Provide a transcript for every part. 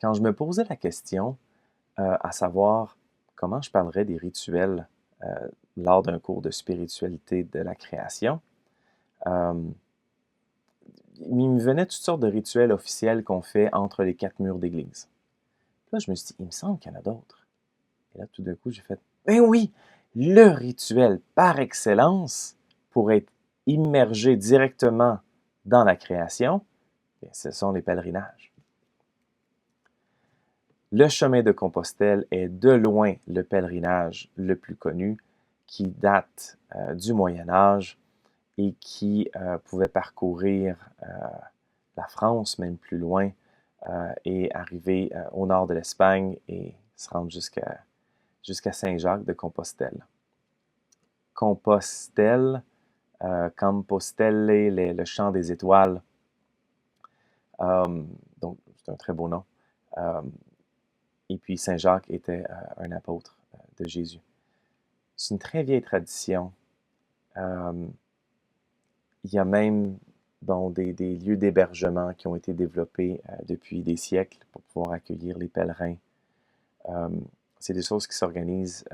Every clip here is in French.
Quand je me posais la question, à savoir comment je parlerais des rituels lors d'un cours de spiritualité de la création, euh, il me venait toutes sortes de rituels officiels qu'on fait entre les quatre murs d'église. Là, je me suis dit, il me semble qu'il y en a d'autres. Et là, tout d'un coup, j'ai fait, ben oui, le rituel par excellence pour être immergé directement dans la création, bien, ce sont les pèlerinages. Le chemin de Compostelle est de loin le pèlerinage le plus connu qui date du Moyen Âge et qui pouvait parcourir la France, même plus loin, et arriver au nord de l'Espagne et se rendre jusqu'à Saint-Jacques de Compostelle. Compostelle, Compostelle, le chant des étoiles. Donc, c'est un très beau nom. Et puis, Saint-Jacques était un apôtre de Jésus. C'est une très vieille tradition. Il y a même des lieux d'hébergement qui ont été développés depuis des siècles pour pouvoir accueillir les pèlerins. C'est des choses qui s'organisent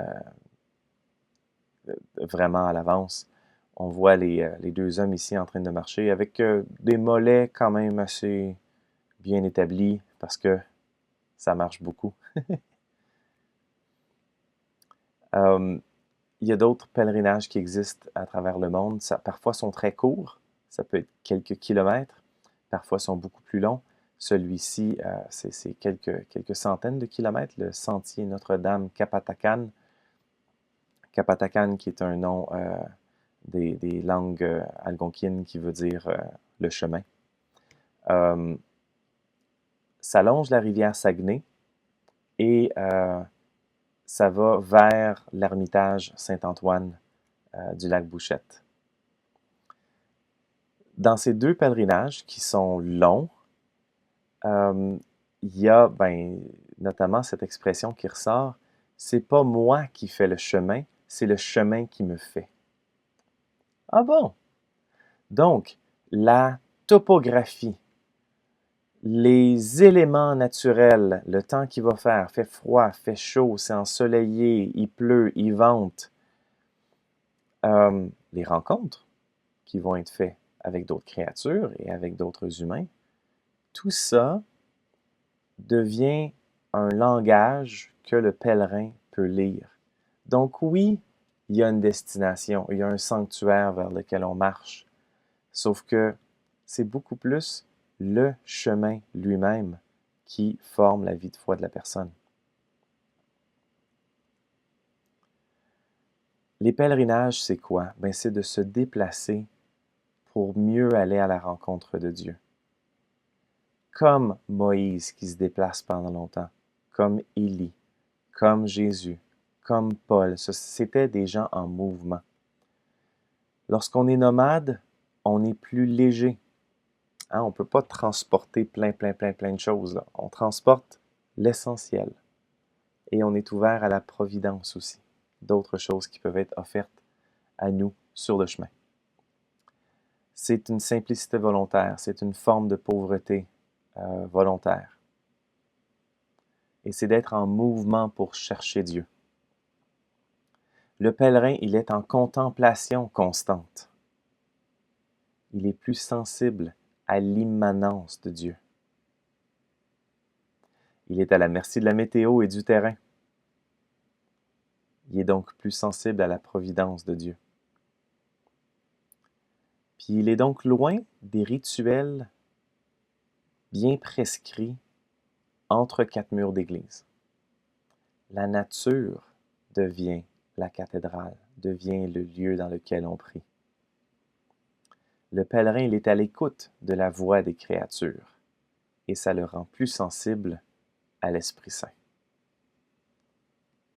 vraiment à l'avance. On voit les deux hommes ici en train de marcher avec des mollets quand même assez bien établis parce que ça marche beaucoup. Il y a d'autres pèlerinages qui existent à travers le monde. Parfois sont très courts, ça peut être quelques kilomètres, parfois sont beaucoup plus longs. Celui-ci, c'est quelques centaines de kilomètres, le sentier Notre-Dame Capatacan. Capatacan qui est un nom des langues algonquines qui veut dire le chemin. Ça longe la rivière Saguenay et ça va vers l'ermitage Saint-Antoine du lac Bouchette. Dans ces deux pèlerinages qui sont longs, il y a notamment cette expression qui ressort, c'est pas moi qui fais le chemin, c'est le chemin qui me fait. Ah bon? Donc, la topographie, les éléments naturels, le temps qu'il va faire, fait froid, fait chaud, c'est ensoleillé, il pleut, il vente, les rencontres qui vont être faites avec d'autres créatures et avec d'autres humains, tout ça devient un langage que le pèlerin peut lire. Donc oui, il y a une destination, il y a un sanctuaire vers lequel on marche, sauf que c'est beaucoup plus le chemin lui-même qui forme la vie de foi de la personne. Les pèlerinages, c'est quoi? C'est de se déplacer pour mieux aller à la rencontre de Dieu. Comme Moïse qui se déplace pendant longtemps, comme Élie, comme Jésus, comme Paul. C'était des gens en mouvement. Lorsqu'on est nomade, on est plus léger. On ne peut pas transporter plein de choses. Là. On transporte l'essentiel. Et on est ouvert à la providence aussi. D'autres choses qui peuvent être offertes à nous sur le chemin. C'est une simplicité volontaire. C'est une forme de pauvreté volontaire. Et c'est d'être en mouvement pour chercher Dieu. Le pèlerin, il est en contemplation constante. Il est plus sensible à l'immanence de Dieu. Il est à la merci de la météo et du terrain. Il est donc plus sensible à la providence de Dieu. Puis il est donc loin des rituels bien prescrits entre quatre murs d'église. La nature devient la cathédrale, devient le lieu dans lequel on prie. Le pèlerin, il est à l'écoute de la voix des créatures et ça le rend plus sensible à l'Esprit Saint.